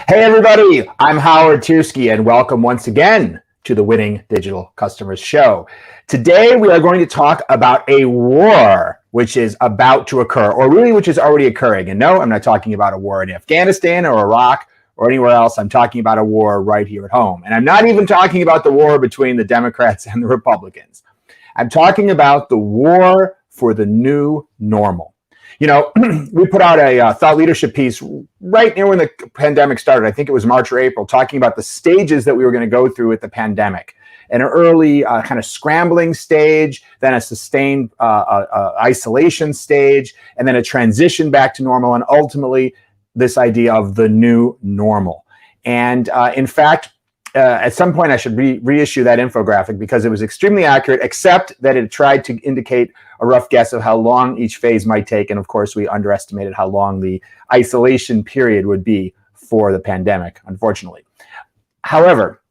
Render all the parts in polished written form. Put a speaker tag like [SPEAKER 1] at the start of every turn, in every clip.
[SPEAKER 1] Hey, everybody, I'm Howard Tiersky, and welcome once again to the Winning Digital Customers Show. Today, we are going to talk about a war which is about to occur, or really which is already occurring. And no, I'm not talking about a war in Afghanistan or Iraq or anywhere else. I'm talking about a war right here at home. And I'm not even talking about the war between the Democrats and the Republicans. I'm talking about the war for the new normal. You know, we put out a thought leadership piece right near when the pandemic started. I think it was March or April, talking about the stages that we were going to go through with the pandemic. An early kind of scrambling stage, then a sustained isolation stage, and then a transition back to normal, and ultimately this idea of the new normal. And in fact, at some point I should reissue that infographic because it was extremely accurate, except that it tried to indicate a rough guess of how long each phase might take. And of course, we underestimated how long the isolation period would be for the pandemic, unfortunately. However,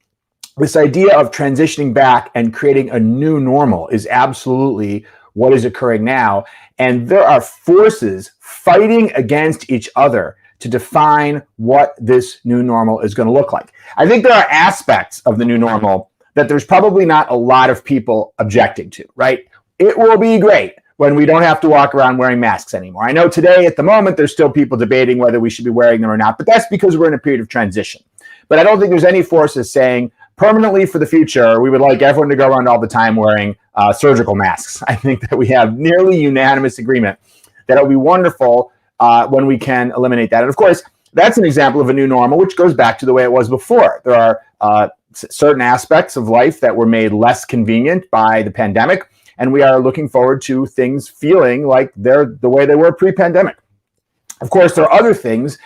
[SPEAKER 1] this idea of transitioning back and creating a new normal is absolutely what is occurring now. And there are forces fighting against each other to define what this new normal is going to look like. I think there are aspects of the new normal that there's probably not a lot of people objecting to, right? It will be great when we don't have to walk around wearing masks anymore. I know today, at the moment, there's still people debating whether we should be wearing them or not, but that's because we're in a period of transition. But I don't think there's any forces saying permanently for the future, we would like everyone to go around all the time wearing surgical masks. I think that we have nearly unanimous agreement that it'll be wonderful when we can eliminate that. And of course, that's an example of a new normal, which goes back to the way it was before. There are certain aspects of life that were made less convenient by the pandemic, and we are looking forward to things feeling like they're the way they were pre-pandemic. Of course, there are other things,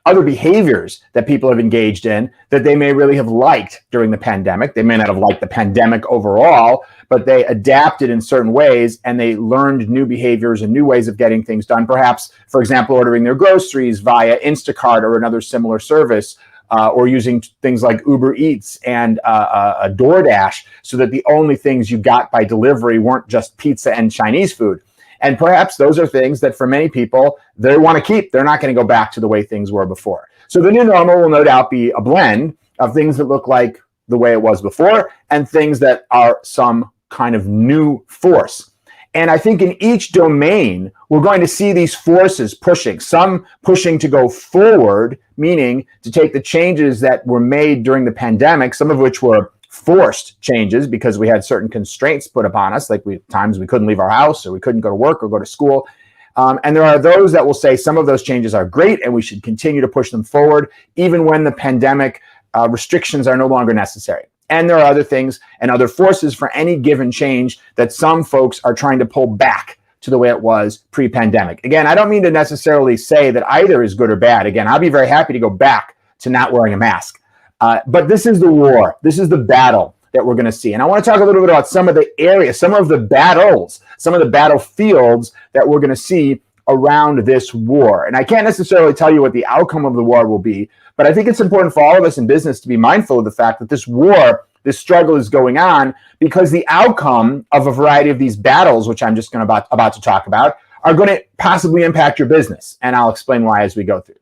[SPEAKER 1] other behaviors that people have engaged in that they may really have liked during the pandemic. They may not have liked the pandemic overall, but they adapted in certain ways and they learned new behaviors and new ways of getting things done. Perhaps, for example, ordering their groceries via Instacart or another similar service, or using things like Uber Eats and a DoorDash so that the only things you got by delivery weren't just pizza and Chinese food. And perhaps those are things that for many people, they want to keep. They're not going to go back to the way things were before. So the new normal will no doubt be a blend of things that look like the way it was before and things that are some kind of new force. And I think in each domain, we're going to see these forces pushing, some pushing to go forward, meaning to take the changes that were made during the pandemic, some of which were forced changes because we had certain constraints put upon us, like times we couldn't leave our house or we couldn't go to work or go to school. And there are those that will say some of those changes are great and we should continue to push them forward, even when the pandemic restrictions are no longer necessary. And there are other things and other forces for any given change that some folks are trying to pull back to the way it was pre-pandemic. Again, I don't mean to necessarily say that either is good or bad. Again, I'll be very happy to go back to not wearing a mask. But this is the war. This is the battle that we're going to see. And I want to talk a little bit about some of the areas, some of the battles, some of the battlefields that we're going to see around this war. And I can't necessarily tell you what the outcome of the war will be, but I think it's important for all of us in business to be mindful of the fact that this war, this struggle is going on because the outcome of a variety of these battles, which I'm just about to talk about, are going to possibly impact your business. And I'll explain why as we go through.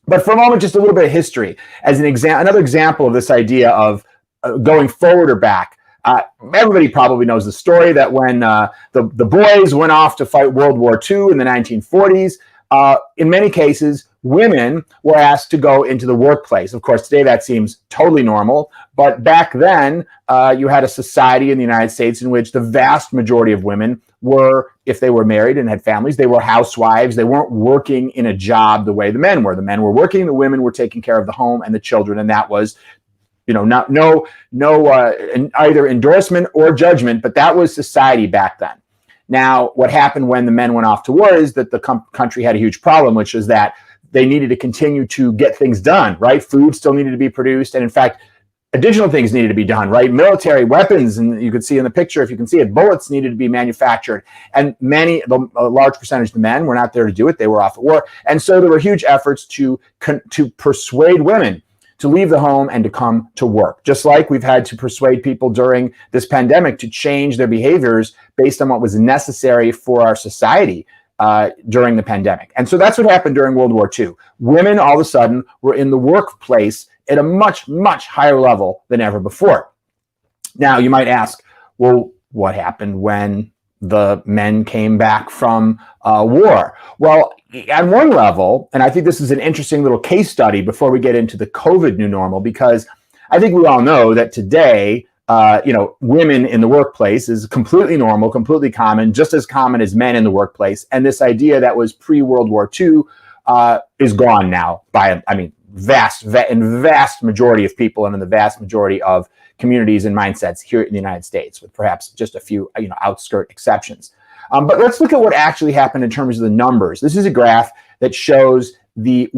[SPEAKER 1] But for a moment, just a little bit of history as another example of this idea of going forward or back. Everybody probably knows the story that when the boys went off to fight World War II in the 1940s, in many cases, women were asked to go into the workplace. Of course, today that seems totally normal. But back then, you had a society in the United States in which the vast majority of women were, if they were married and had families, they were housewives. They weren't working in a job the way the men were. The men were working, the women were taking care of the home and the children, and that was, you know, no either endorsement or judgment, but that was society back then. Now, what happened when the men went off to war is that the country had a huge problem, which is that they needed to continue to get things done, right? Food still needed to be produced. And in fact, additional things needed to be done, right? Military weapons, and you can see in the picture, if you can see it, bullets needed to be manufactured. And a large percentage of the men were not there to do it. They were off at war. And so there were huge efforts to persuade women to leave the home and to come to work. Just like we've had to persuade people during this pandemic to change their behaviors based on what was necessary for our society during the pandemic. And so that's what happened during World War II. Women all of a sudden were in the workplace at a much, much higher level than ever before. Now, you might ask, well, what happened when the men came back from war? Well, at one level, and I think this is an interesting little case study before we get into the COVID new normal, because I think we all know that today, women in the workplace is completely normal, completely common, just as common as men in the workplace. And this idea that was pre-World War II is gone now vast majority of people and in the vast majority of communities and mindsets here in the United States, with perhaps just a few outskirt exceptions. But let's look at what actually happened in terms of the numbers. This is a graph that shows the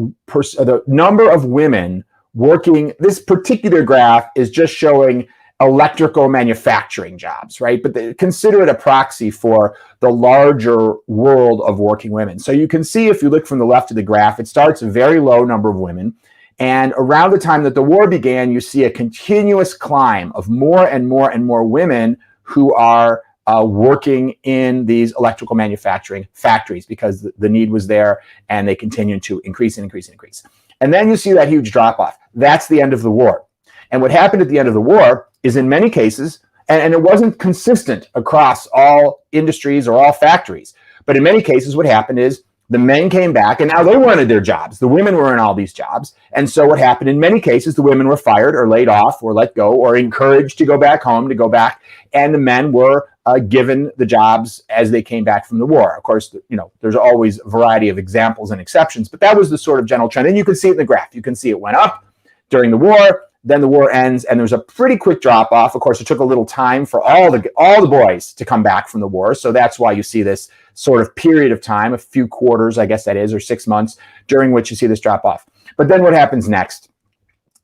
[SPEAKER 1] number of women working. This particular graph is just showing electrical manufacturing jobs, right? But consider it a proxy for the larger world of working women. So you can see, if you look from the left of the graph, it starts a very low number of women. And around the time that the war began, you see a continuous climb of more and more and more women who are working in these electrical manufacturing factories, because the need was there, and they continue to increase and increase and increase. And then you see that huge drop off. That's the end of the war. And what happened at the end of the war is, in many cases, and it wasn't consistent across all industries or all factories, but in many cases what happened is the men came back, and now they wanted their jobs. The women were in all these jobs. And so what happened, in many cases, the women were fired or laid off or let go or encouraged to go back home, to go back. And the men were given the jobs as they came back from the war. Of course, there's always a variety of examples and exceptions, but that was the sort of general trend. And you can see it in the graph. You can see it went up during the war. Then the war ends, and there's a pretty quick drop off. Of course, it took a little time for all the boys to come back from the war. So that's why you see this sort of period of time, a few quarters, I guess that is, or 6 months, during which you see this drop off. But then what happens next?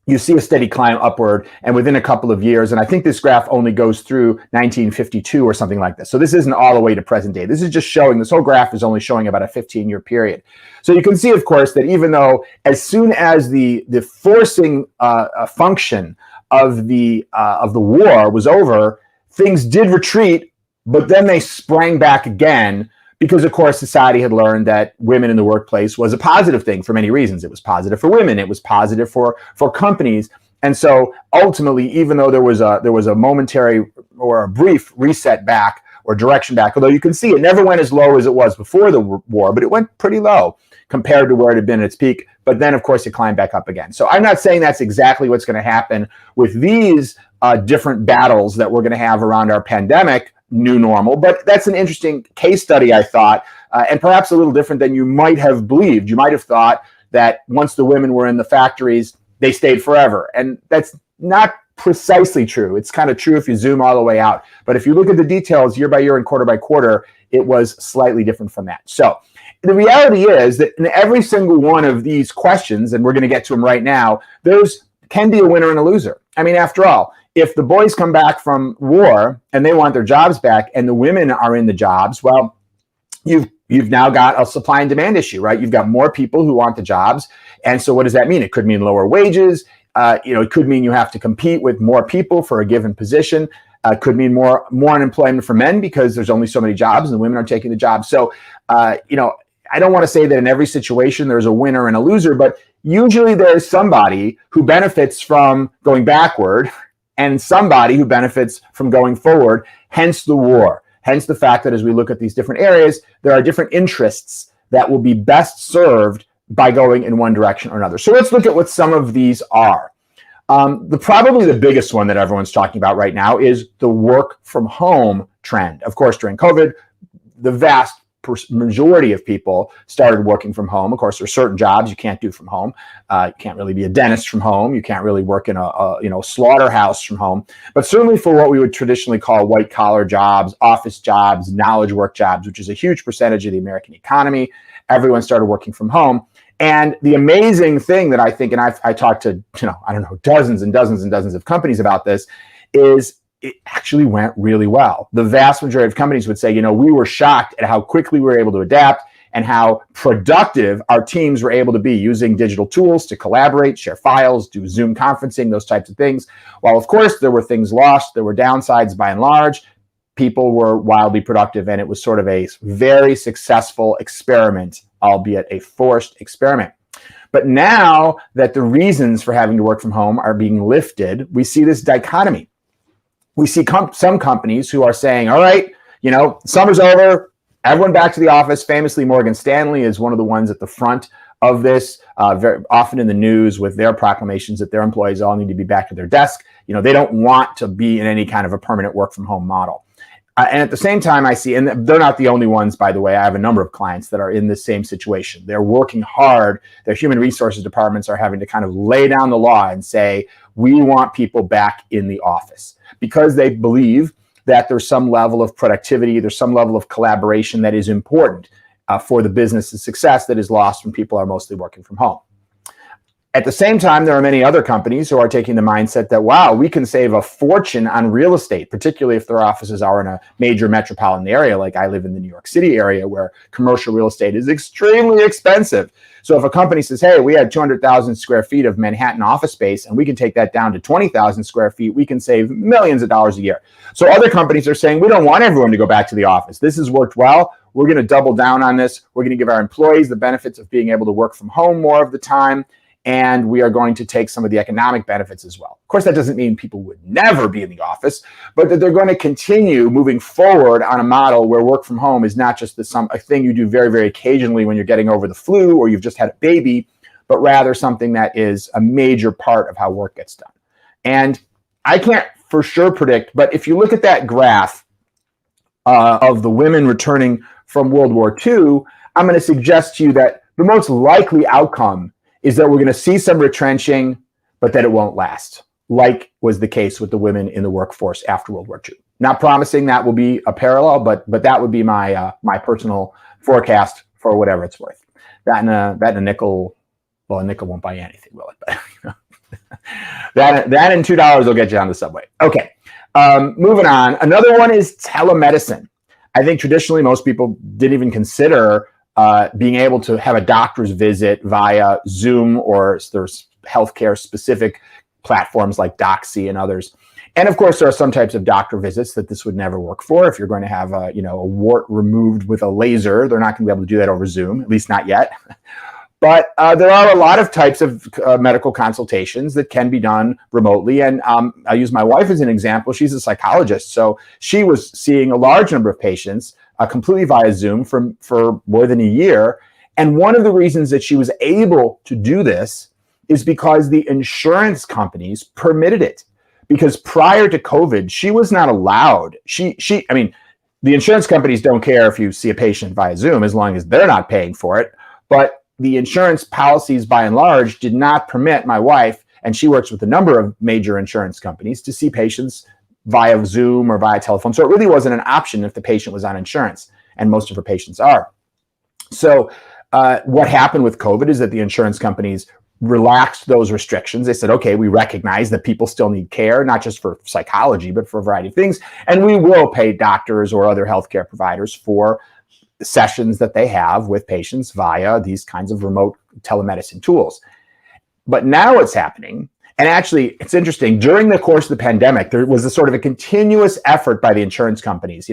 [SPEAKER 1] You see a steady climb upward, and within a couple of years, and I think this graph only goes through 1952 or something like this. So this isn't all the way to present day. This is just showing, this whole graph is only showing about a 15-year period. So you can see, of course, that even though as soon as the forcing function of the war was over, things did retreat, but then they sprang back again, because, of course, society had learned that women in the workplace was a positive thing for many reasons. It was positive for women. It was positive for companies. And so ultimately, even though there was a momentary or a brief reset back or direction back, although you can see it never went as low as it was before the war, but it went pretty low compared to where it had been at its peak. But then, of course, it climbed back up again. So I'm not saying that's exactly what's going to happen with these different battles that we're going to have around our pandemic new normal, but that's an interesting case study, I thought, and perhaps a little different than you might have believed. You might have thought that once the women were in the factories, they stayed forever. And that's not precisely true. It's kind of true if you zoom all the way out. But if you look at the details year by year and quarter by quarter, it was slightly different from that. So the reality is that in every single one of these questions, and we're going to get to them right now, there's can be a winner and a loser. I mean, after all, if the boys come back from war and they want their jobs back and the women are in the jobs, well, you've now got a supply and demand issue, right? You've got more people who want the jobs. And so what does that mean? It could mean lower wages. It could mean you have to compete with more people for a given position. It could mean more unemployment for men because there's only so many jobs and the women are taking the jobs. So, I don't want to say that in every situation there's a winner and a loser, but usually there's somebody who benefits from going backward and somebody who benefits from going forward, hence the war. Hence the fact that as we look at these different areas, there are different interests that will be best served by going in one direction or another. So let's look at what some of these are. Probably the biggest one that everyone's talking about right now is the work from home trend. Of course, during COVID, the vast majority of people started working from home. Of course, there are certain jobs you can't do from home. You can't really be a dentist from home. You can't really work in a slaughterhouse from home. But certainly for what we would traditionally call white collar jobs, office jobs, knowledge work jobs, which is a huge percentage of the American economy, everyone started working from home. And the amazing thing that I think, and I talked to dozens and dozens and dozens of companies about this, is it actually went really well. The vast majority of companies would say, we were shocked at how quickly we were able to adapt and how productive our teams were able to be using digital tools to collaborate, share files, do Zoom conferencing, those types of things. While, of course, there were things lost, there were downsides by and large. people were wildly productive, and it was sort of a very successful experiment, albeit a forced experiment. But now that the reasons for having to work from home are being lifted, we see this dichotomy. We see some companies who are saying, all right, summer's over, everyone back to the office. Famously, Morgan Stanley is one of the ones at the front of this, very often in the news with their proclamations that their employees all need to be back to their desk. They don't want to be in any kind of a permanent work from home model. And at the same time, I see, and they're not the only ones, by the way. I have a number of clients that are in the same situation. They're working hard. Their human resources departments are having to kind of lay down the law and say, we want people back in the office, because they believe that there's some level of productivity, there's some level of collaboration that is important for the business's success that is lost when people are mostly working from home. At the same time, there are many other companies who are taking the mindset that, wow, we can save a fortune on real estate, particularly if their offices are in a major metropolitan area. Like I live in the New York City area, where commercial real estate is extremely expensive. So if a company says, hey, we had 200,000 square feet of Manhattan office space, and we can take that down to 20,000 square feet, we can save millions of dollars a year. So other companies are saying, we don't want everyone to go back to the office. This has worked well. We're going to double down on this. We're going to give our employees the benefits of being able to work from home more of the time. And we are going to take some of the economic benefits as well. Of course, that doesn't mean people would never be in the office, but that they're going to continue moving forward on a model where work from home is not just a thing you do very, very occasionally when you're getting over the flu or you've just had a baby, but rather something that is a major part of how work gets done. And I can't for sure predict, but if you look at that graph of the women returning from World War II, I'm going to suggest to you that the most likely outcome is that we're going to see some retrenching, but that it won't last, like was the case with the women in the workforce after World War II. Not promising that will be a parallel, but that would be my my personal forecast for whatever it's worth. That and a nickel. Well, a nickel won't buy you anything, will it? But that and $2 will get you on the subway. Okay, moving on. Another one is telemedicine. I think traditionally most people didn't even consider being able to have a doctor's visit via Zoom, or there's healthcare specific platforms like Doxy and others. And of course, there are some types of doctor visits that this would never work for. If you're going to have a wart removed with a laser, they're not going to be able to do that over Zoom, at least not yet. But there are a lot of types of medical consultations that can be done remotely. And I'll use my wife as an example. She's a psychologist. So she was seeing a large number of patients completely via Zoom for more than a year. And one of the reasons that she was able to do this is because the insurance companies permitted it. Because prior to COVID, she was not allowed. I mean, the insurance companies don't care if you see a patient via Zoom as long as they're not paying for it. But the insurance policies, by and large, did not permit my wife, and she works with a number of major insurance companies, to see patients via Zoom or via telephone. So it really wasn't an option if the patient was on insurance, and most of her patients are. So what happened with COVID is that the insurance companies relaxed those restrictions. They said, okay, we recognize that people still need care, not just for psychology, but for a variety of things. And we will pay doctors or other healthcare providers for sessions that they have with patients via these kinds of remote telemedicine tools. But now what's happening, and actually it's interesting, during the course of the pandemic, there was a sort of a continuous effort by the insurance companies.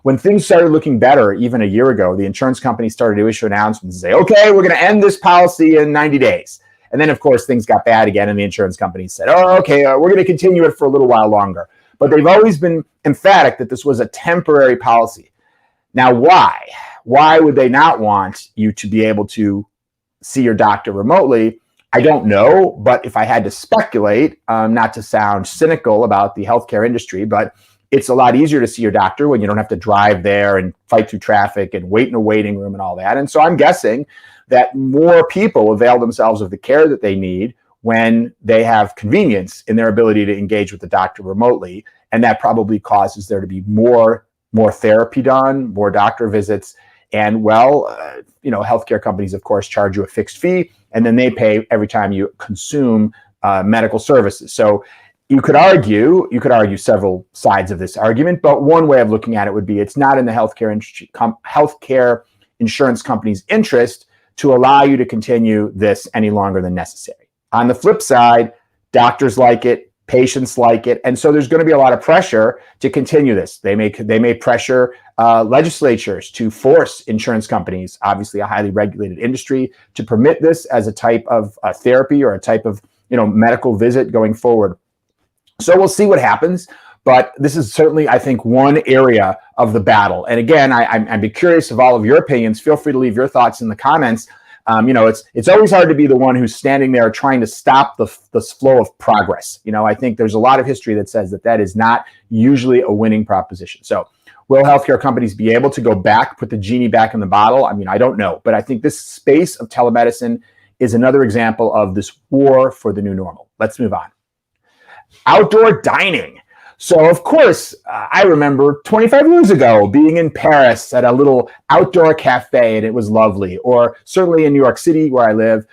[SPEAKER 1] When things started looking better, even a year ago, the insurance companies started to issue announcements and say, okay, we're going to end this policy in 90 days. And then, of course, things got bad again, and the insurance companies said, oh, okay, we're going to continue it for a little while longer. But they've always been emphatic that this was a temporary policy. Now, why? Why would they not want you to be able to see your doctor remotely? I don't know, but if I had to speculate, not to sound cynical about the healthcare industry, but it's a lot easier to see your doctor when you don't have to drive there and fight through traffic and wait in a waiting room and all that. And so I'm guessing that more people avail themselves of the care that they need when they have convenience in their ability to engage with the doctor remotely. And that probably causes there to be more therapy done, more doctor visits. And healthcare companies, of course, charge you a fixed fee, and then they pay every time you consume medical services. So you could argue several sides of this argument, but one way of looking at it would be it's not in the healthcare insurance company's interest to allow you to continue this any longer than necessary. On the flip side, doctors like it, Patients like it. And so there's going to be a lot of pressure to continue this. They may pressure legislatures to force insurance companies, obviously a highly regulated industry, to permit this as a type of therapy or a type of medical visit going forward. So we'll see what happens. But this is certainly, I think, one area of the battle. And again, I'd be curious of all of your opinions. Feel free to leave your thoughts in the comments. It's always hard to be the one who's standing there trying to stop the flow of progress. I think there's a lot of history that says that is not usually a winning proposition. So will healthcare companies be able to go back, put the genie back in the bottle? I mean, I don't know. But I think this space of telemedicine is another example of this war for the new normal. Let's move on. Outdoor dining. So, of course, I remember 25 years ago being in Paris at a little outdoor cafe, and it was lovely. Or certainly in New York City, where I live,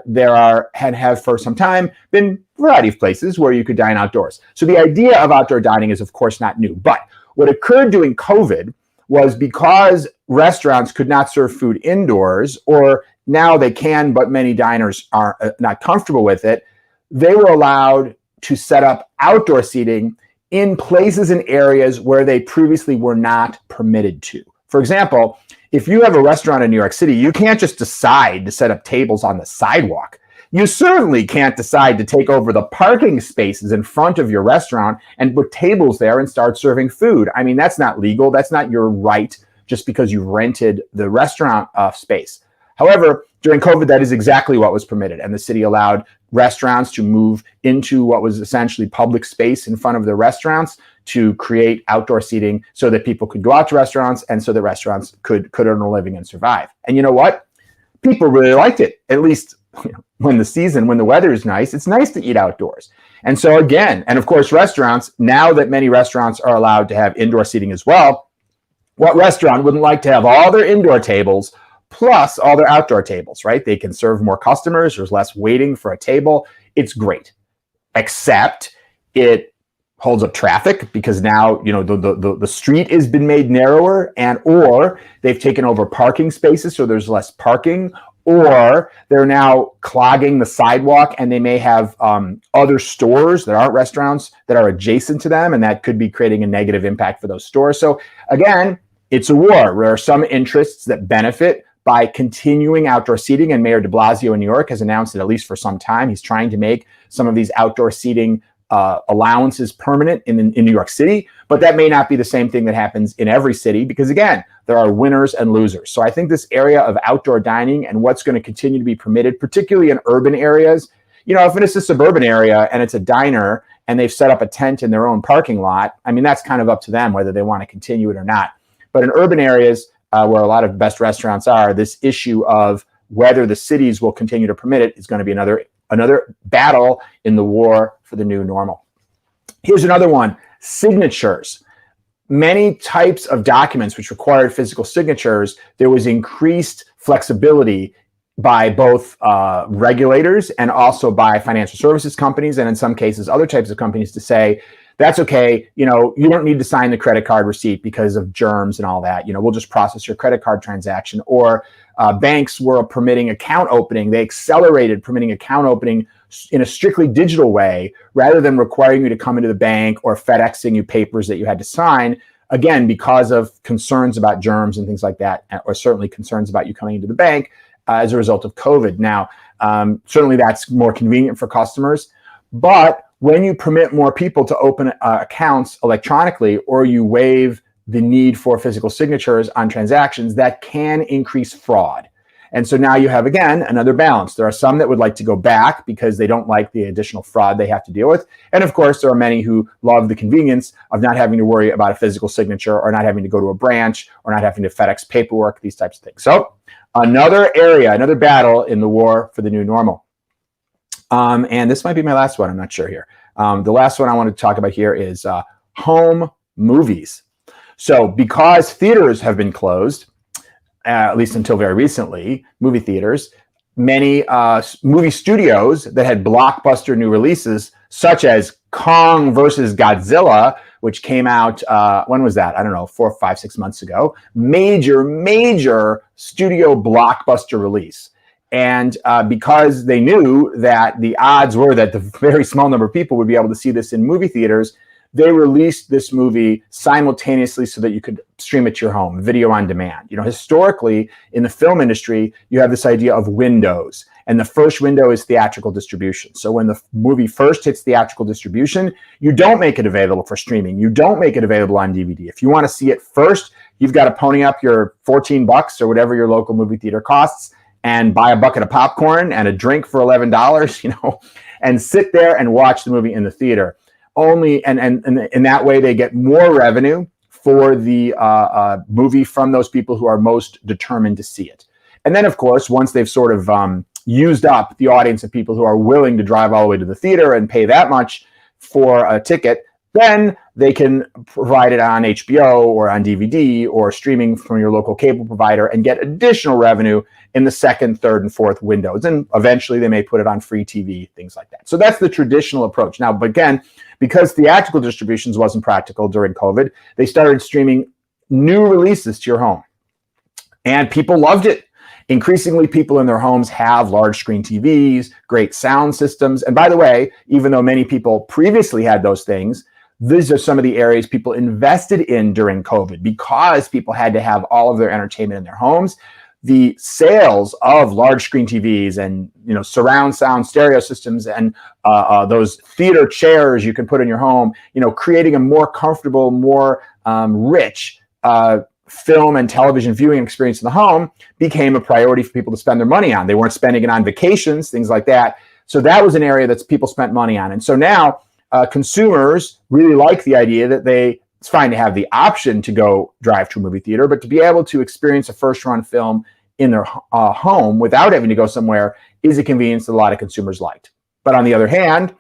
[SPEAKER 1] there have for some time been a variety of places where you could dine outdoors. So the idea of outdoor dining is, of course, not new. But what occurred during COVID was because restaurants could not serve food indoors, or now they can, but many diners are not comfortable with it, they were allowed to set up outdoor seating in places and areas where they previously were not permitted to. For example, if you have a restaurant in New York City, you can't just decide to set up tables on the sidewalk. You certainly can't decide to take over the parking spaces in front of your restaurant and put tables there and start serving food. I mean, that's not legal. That's not your right just because you rented the restaurant space. However, during COVID, that is exactly what was permitted. And the city allowed restaurants to move into what was essentially public space in front of the restaurants to create outdoor seating so that people could go out to restaurants and so that restaurants could earn a living and survive. And you know what? People really liked it, at least when the weather is nice. It's nice to eat outdoors. And so again, and of course, restaurants, now that many restaurants are allowed to have indoor seating as well, what restaurant wouldn't like to have all their indoor tables plus all their outdoor tables, right? They can serve more customers. There's less waiting for a table. It's great, except it holds up traffic because now, the street has been made narrower or they've taken over parking spaces. So there's less parking, or they're now clogging the sidewalk, and they may have other stores that aren't restaurants that are adjacent to them. And that could be creating a negative impact for those stores. So again, it's a war. There are some interests that benefit by continuing outdoor seating, and Mayor de Blasio in New York has announced that at least for some time, he's trying to make some of these outdoor seating allowances permanent in New York City. But that may not be the same thing that happens in every city because, again, there are winners and losers. So I think this area of outdoor dining and what's going to continue to be permitted, particularly in urban areas, if it's a suburban area and it's a diner and they've set up a tent in their own parking lot, I mean, that's kind of up to them whether they want to continue it or not. But in urban areas, where a lot of best restaurants are, this issue of whether the cities will continue to permit it is going to be another battle in the war for the new normal. Here's another one, signatures. Many types of documents which required physical signatures, there was increased flexibility by both regulators and also by financial services companies, and in some cases, other types of companies to say, that's okay. You don't need to sign the credit card receipt because of germs and all that. We'll just process your credit card transaction. Or banks were permitting account opening. They accelerated permitting account opening in a strictly digital way rather than requiring you to come into the bank or FedExing you papers that you had to sign, again, because of concerns about germs and things like that, or certainly concerns about you coming into the bank as a result of COVID. Now, certainly that's more convenient for customers, but when you permit more people to open accounts electronically, or you waive the need for physical signatures on transactions, that can increase fraud. And so now you have, again, another balance. There are some that would like to go back because they don't like the additional fraud they have to deal with. And of course, there are many who love the convenience of not having to worry about a physical signature, or not having to go to a branch, or not having to FedEx paperwork, these types of things. So another area, another battle in the war for the new normal. And this might be my last one. I'm not sure here. The last one I want to talk about here is home movies. So because theaters have been closed, at least until very recently, movie theaters, many movie studios that had blockbuster new releases, such as Kong versus Godzilla, which came out, when was that? I don't know, 4, 5, 6 months ago. Major studio blockbuster release. And because they knew that the odds were that the very small number of people would be able to see this in movie theaters, they released this movie simultaneously so that you could stream it to your home, video on demand. Historically, in the film industry, you have this idea of windows. And the first window is theatrical distribution. So when the movie first hits theatrical distribution, you don't make it available for streaming. You don't make it available on DVD. If you want to see it first, you've got to pony up your $14 or whatever your local movie theater costs and buy a bucket of popcorn and a drink for $11, and sit there and watch the movie in the theater. Only and in that way, they get more revenue for the movie from those people who are most determined to see it. And then, of course, once they've sort of used up the audience of people who are willing to drive all the way to the theater and pay that much for a ticket, then they can provide it on HBO or on DVD or streaming from your local cable provider and get additional revenue in the second, third, and fourth windows. And eventually they may put it on free TV, things like that. So that's the traditional approach. Now, but again, because theatrical distributions wasn't practical during COVID, they started streaming new releases to your home. And people loved it. Increasingly, people in their homes have large screen TVs, great sound systems. And by the way, even though many people previously had those things, these are some of the areas people invested in during COVID because people had to have all of their entertainment in their homes. The sales of large screen TVs and surround sound stereo systems and those theater chairs you can put in your home, creating a more comfortable, more rich film and television viewing experience in the home became a priority for people to spend their money on. They weren't spending it on vacations, things like that. So that was an area that people spent money on. And so now consumers really like the idea that it's fine to have the option to go drive to a movie theater, but to be able to experience a first-run film in their home without having to go somewhere is a convenience that a lot of consumers liked. But on the other hand,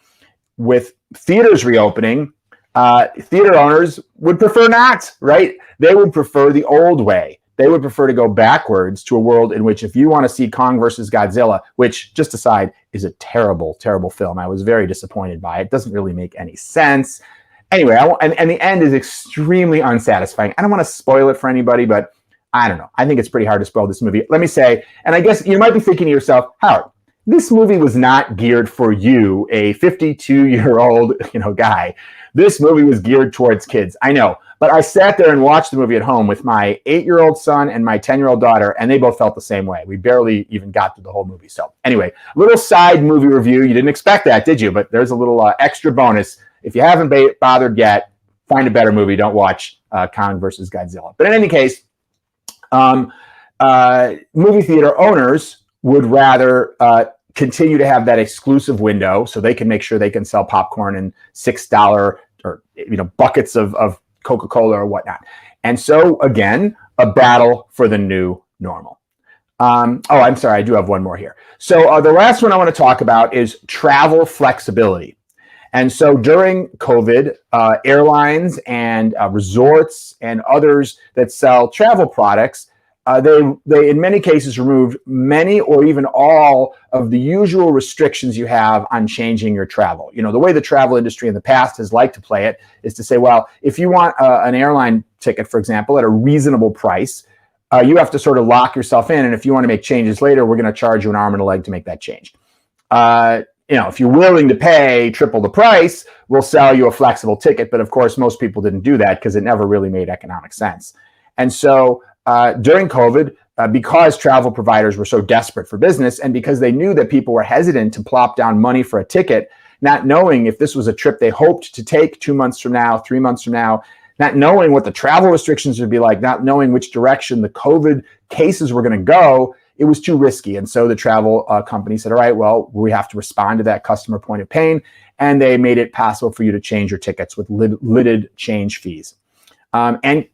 [SPEAKER 1] with theaters reopening, theater owners would prefer not, right? They would prefer the old way. They would prefer to go backwards to a world in which if you want to see Kong versus Godzilla, which, just aside, is a terrible, terrible film. I was very disappointed by it. It doesn't really make any sense. Anyway, and the end is extremely unsatisfying. I don't want to spoil it for anybody, but I don't know. I think it's pretty hard to spoil this movie. Let me say, and I guess you might be thinking to yourself, Howard, this movie was not geared for you, a 52-year-old, guy. This movie was geared towards kids. I know, but I sat there and watched the movie at home with my 8-year-old son and my 10-year-old daughter, and they both felt the same way. We barely even got through the whole movie. So anyway, little side movie review. You didn't expect that, did you? But there's a little extra bonus. If you haven't bothered yet, find a better movie. Don't watch Kong versus Godzilla. But in any case, movie theater owners would rather continue to have that exclusive window so they can make sure they can sell popcorn and $6 or buckets of Coca-Cola or whatnot. And so again, a battle for the new normal. I'm sorry, I do have one more here. So the last one I want to talk about is travel flexibility. And so during COVID, airlines and resorts and others that sell travel products, they in many cases removed many or even all of the usual restrictions you have on changing your travel. The way the travel industry in the past has liked to play it is to say, well, if you want an airline ticket, for example, at a reasonable price, you have to sort of lock yourself in. And if you want to make changes later, we're going to charge you an arm and a leg to make that change. If you're willing to pay triple the price, we'll sell you a flexible ticket. But of course, most people didn't do that because it never really made economic sense. And so during COVID, because travel providers were so desperate for business and because they knew that people were hesitant to plop down money for a ticket, not knowing if this was a trip they hoped to take 2 months from now, 3 months from now, not knowing what the travel restrictions would be like, not knowing which direction the COVID cases were going to go, it was too risky. And so the travel company said, all right, well, we have to respond to that customer point of pain. And they made it possible for you to change your tickets with lidded change fees. And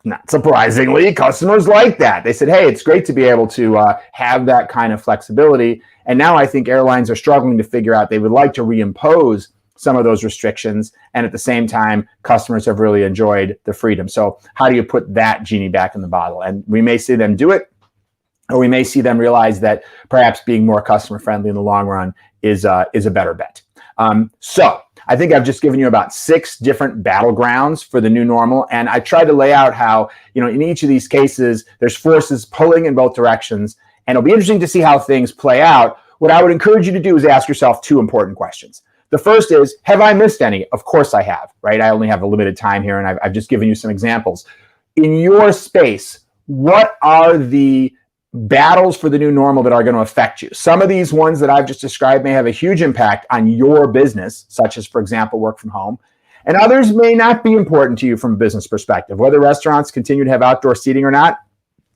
[SPEAKER 1] not surprisingly, customers like that. They said, hey, it's great to be able to have that kind of flexibility. And now I think airlines are struggling to figure out they would like to reimpose some of those restrictions. And at the same time, customers have really enjoyed the freedom. So how do you put that genie back in the bottle? And we may see them do it, or we may see them realize that perhaps being more customer friendly in the long run is a better bet. So I think I've just given you about 6 different battlegrounds for the new normal. And I tried to lay out how, in each of these cases, there's forces pulling in both directions. And it'll be interesting to see how things play out. What I would encourage you to do is ask yourself two important questions. The first is, have I missed any? Of course I have, right? I only have a limited time here, and I've just given you some examples. In your space, what are the battles for the new normal that are going to affect you? Some of these ones that I've just described may have a huge impact on your business, such as, for example, work from home. And others may not be important to you from a business perspective. Whether restaurants continue to have outdoor seating or not,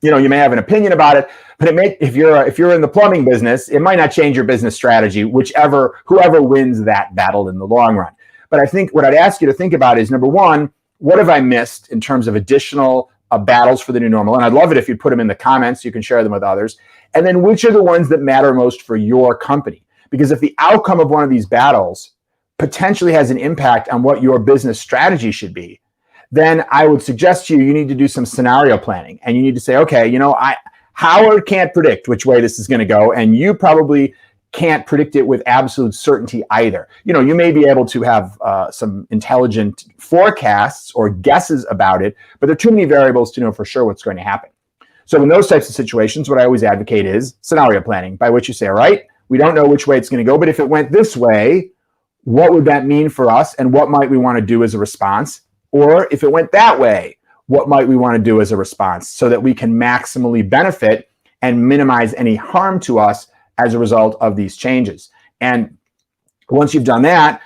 [SPEAKER 1] you may have an opinion about it, but if you're in the plumbing business, it might not change your business strategy, whoever wins that battle in the long run. But I think what I'd ask you to think about is, number one, what have I missed in terms of additional battles for the new normal? And I'd love it if you'd put them in the comments. You can share them with others. And then which are the ones that matter most for your company? Because if the outcome of one of these battles potentially has an impact on what your business strategy should be, then I would suggest to you need to do some scenario planning. And you need to say, okay, Howard can't predict which way this is going to go. And you probably can't predict it with absolute certainty either. You may be able to have some intelligent forecasts or guesses about it, but there are too many variables to know for sure what's going to happen. So in those types of situations, what I always advocate is scenario planning, by which you say, all right, we don't know which way it's going to go, but if it went this way, what would that mean for us? And what might we want to do as a response? Or if it went that way, what might we want to do as a response so that we can maximally benefit and minimize any harm to us as a result of these changes? And once you've done that,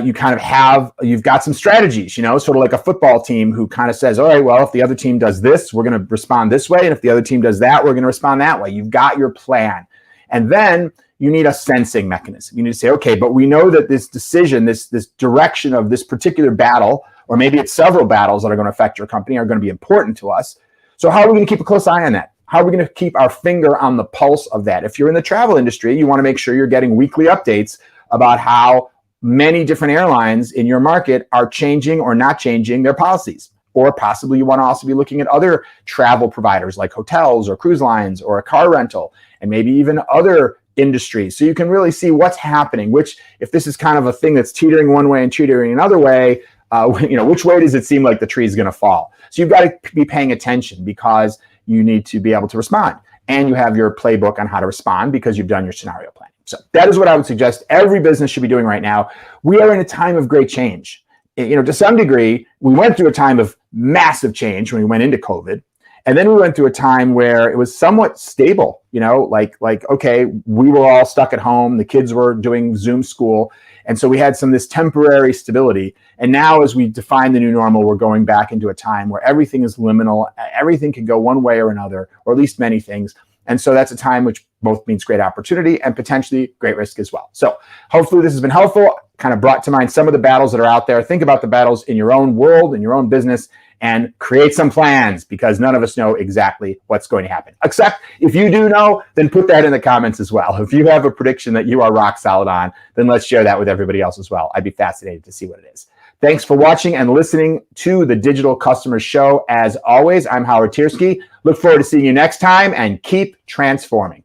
[SPEAKER 1] you've got some strategies, sort of like a football team who kind of says, all right, well, if the other team does this, we're going to respond this way. And if the other team does that, we're going to respond that way. You've got your plan. And then you need a sensing mechanism. You need to say, okay, but we know that this decision, this direction of this particular battle, or maybe it's several battles that are going to affect your company, are going to be important to us. So how are we going to keep a close eye on that? How are we going to keep our finger on the pulse of that? If you're in the travel industry, you want to make sure you're getting weekly updates about how many different airlines in your market are changing or not changing their policies. Or possibly you want to also be looking at other travel providers like hotels or cruise lines or a car rental, and maybe even other industries. So you can really see what's happening, if this is kind of a thing that's teetering one way and teetering another way, which way does it seem like the tree is going to fall? So you've got to be paying attention, because you need to be able to respond. And you have your playbook on how to respond because you've done your scenario planning. So that is what I would suggest every business should be doing right now. We are in a time of great change. To some degree, we went through a time of massive change when we went into COVID. And then we went through a time where it was somewhat stable, okay, we were all stuck at home. The kids were doing Zoom school. And so we had this temporary stability. And now as we define the new normal, we're going back into a time where everything is liminal. Everything can go one way or another, or at least many things. And so that's a time which both means great opportunity and potentially great risk as well. So hopefully this has been helpful, kind of brought to mind some of the battles that are out there. Think about the battles in your own world, in your own business, and create some plans, because none of us know exactly what's going to happen. Except if you do know, then put that in the comments as well. If you have a prediction that you are rock solid on, then let's share that with everybody else as well. I'd be fascinated to see what it is. Thanks for watching and listening to the Digital Customers Show. As always, I'm Howard Tiersky. Look forward to seeing you next time, and keep transforming.